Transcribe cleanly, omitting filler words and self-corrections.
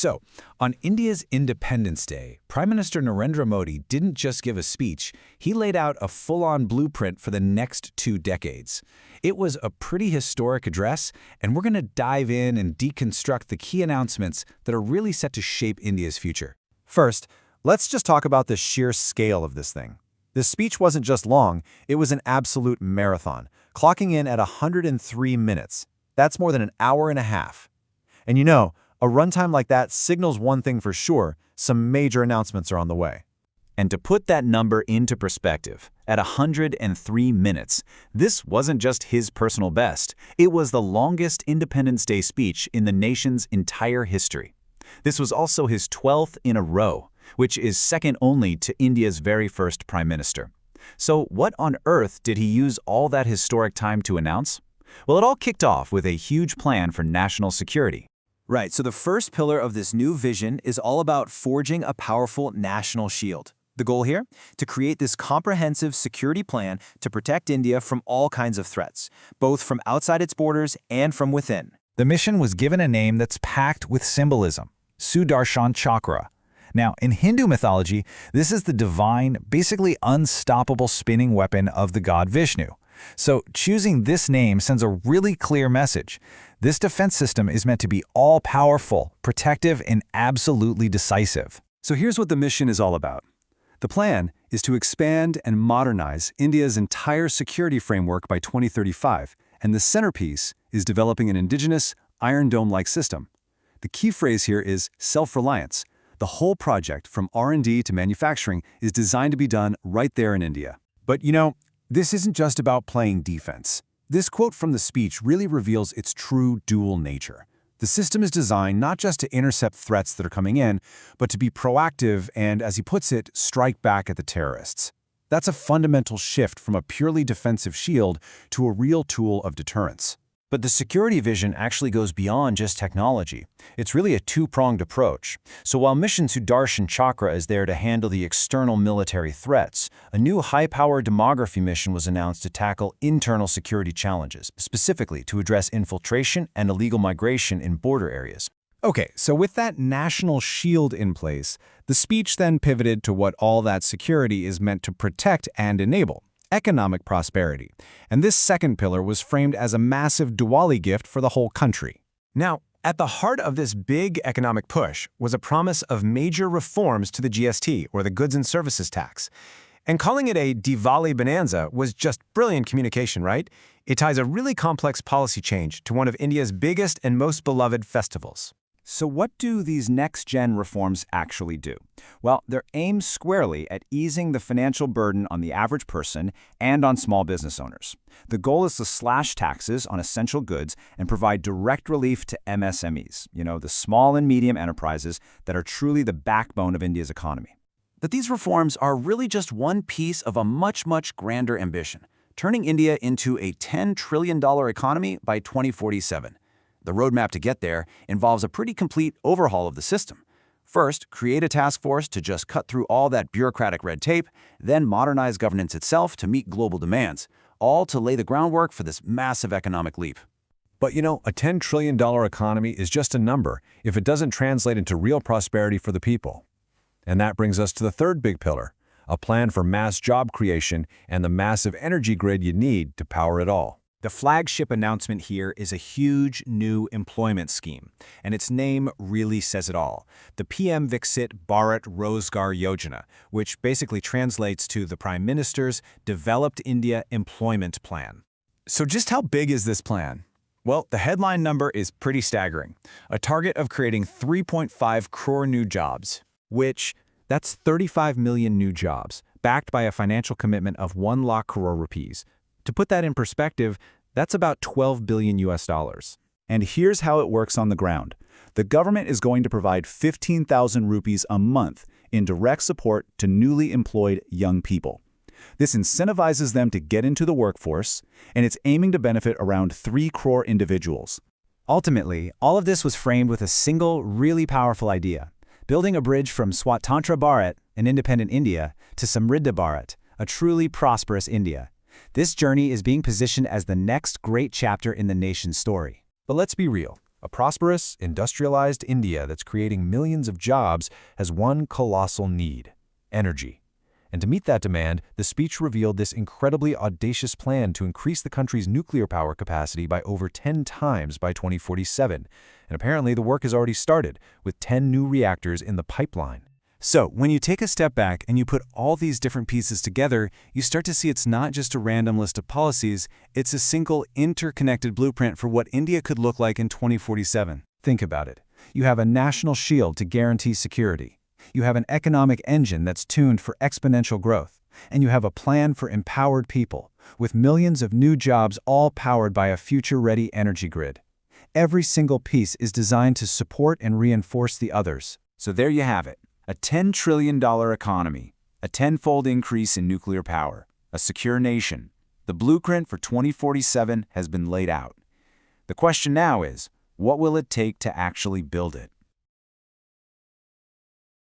So, on India's Independence Day, Prime Minister Narendra Modi didn't just give a speech, he laid out a full-on blueprint for the next 2 decades. It was a pretty historic address, and we're going to dive in and deconstruct the key announcements that are really set to shape India's future. First, let's just talk about the sheer scale of this thing. This speech wasn't just long, it was an absolute marathon, clocking in at 103 minutes. That's more than an hour and a half. And you know, a runtime like that signals one thing for sure: some major announcements are on the way. And to put that number into perspective, at 103 minutes, this wasn't just his personal best, it was the longest Independence Day speech in the nation's entire history. This was also his 12th in a row, which is second only to India's very first prime minister. So what on earth did he use all that historic time to announce? Well, it all kicked off with a huge plan for national security. Right, so the first pillar of this new vision is all about forging a powerful national shield. The goal here? To create this comprehensive security plan to protect India from all kinds of threats, both from outside its borders and from within. The mission was given a name that's packed with symbolism: Sudarshan Chakra. Now, in Hindu mythology, this is the divine, basically unstoppable spinning weapon of the god Vishnu. So choosing this name sends a really clear message. This defense system is meant to be all-powerful, protective, and absolutely decisive. So here's what the mission is all about. The plan is to expand and modernize India's entire security framework by 2035, and the centerpiece is developing an indigenous, Iron Dome-like system. The key phrase here is self-reliance. The whole project, from R&D to manufacturing, is designed to be done right there in India. But you know, this isn't just about playing defense. This quote from the speech really reveals its true dual nature. The system is designed not just to intercept threats that are coming in, but to be proactive and, as he puts it, strike back at the terrorists. That's a fundamental shift from a purely defensive shield to a real tool of deterrence. But the security vision actually goes beyond just technology. It's really a two-pronged approach. So while Mission Sudarshan Chakra is there to handle the external military threats, a new high-power demography mission was announced to tackle internal security challenges, specifically to address infiltration and illegal migration in border areas. Okay, so with that national shield in place, the speech then pivoted to what all that security is meant to protect and enable: economic prosperity. And this second pillar was framed as a massive Diwali gift for the whole country. Now, at the heart of this big economic push was a promise of major reforms to the GST, or the Goods and Services Tax. And calling it a Diwali bonanza was just brilliant communication, right? It ties a really complex policy change to one of India's biggest and most beloved festivals. So what do these next-gen reforms actually do? Well, they're aimed squarely at easing the financial burden on the average person and on small business owners. The goal is to slash taxes on essential goods and provide direct relief to MSMEs, the small and medium enterprises that are truly the backbone of India's economy. But these reforms are really just one piece of a much, much grander ambition, turning India into a $10 trillion economy by 2047. The roadmap to get there involves a pretty complete overhaul of the system. First, create a task force to just cut through all that bureaucratic red tape, then modernize governance itself to meet global demands, all to lay the groundwork for this massive economic leap. But you know, a $10 trillion economy is just a number if it doesn't translate into real prosperity for the people. And that brings us to the third big pillar: a plan for mass job creation and the massive energy grid you need to power it all. The flagship announcement here is a huge new employment scheme, and its name really says it all: the PM Viksit Bharat Rozgar Yojana, which basically translates to the Prime Minister's Developed India Employment Plan. So just how big is this plan? Well, the headline number is pretty staggering: a target of creating 3.5 crore new jobs, that's 35 million new jobs, backed by a financial commitment of 1 lakh crore rupees. To put that in perspective, that's about $12 billion. And here's how it works on the ground. The government is going to provide 15,000 rupees a month in direct support to newly employed young people. This incentivizes them to get into the workforce, and it's aiming to benefit around 3 crore individuals. Ultimately, all of this was framed with a single, really powerful idea: building a bridge from Swatantra Bharat, an independent India, to Samriddha Bharat, a truly prosperous India. This journey is being positioned as the next great chapter in the nation's story. But let's be real. A prosperous, industrialized India that's creating millions of jobs has one colossal need: energy. And to meet that demand, the speech revealed this incredibly audacious plan to increase the country's nuclear power capacity by over 10 times by 2047. And apparently the work has already started, with 10 new reactors in the pipeline. So, when you take a step back and you put all these different pieces together, you start to see it's not just a random list of policies, it's a single interconnected blueprint for what India could look like in 2047. Think about it. You have a national shield to guarantee security. You have an economic engine that's tuned for exponential growth. And you have a plan for empowered people, with millions of new jobs all powered by a future-ready energy grid. Every single piece is designed to support and reinforce the others. So there you have it. A $10 trillion economy, a tenfold increase in nuclear power, a secure nation. The blueprint for 2047 has been laid out. The question now is, what will it take to actually build it?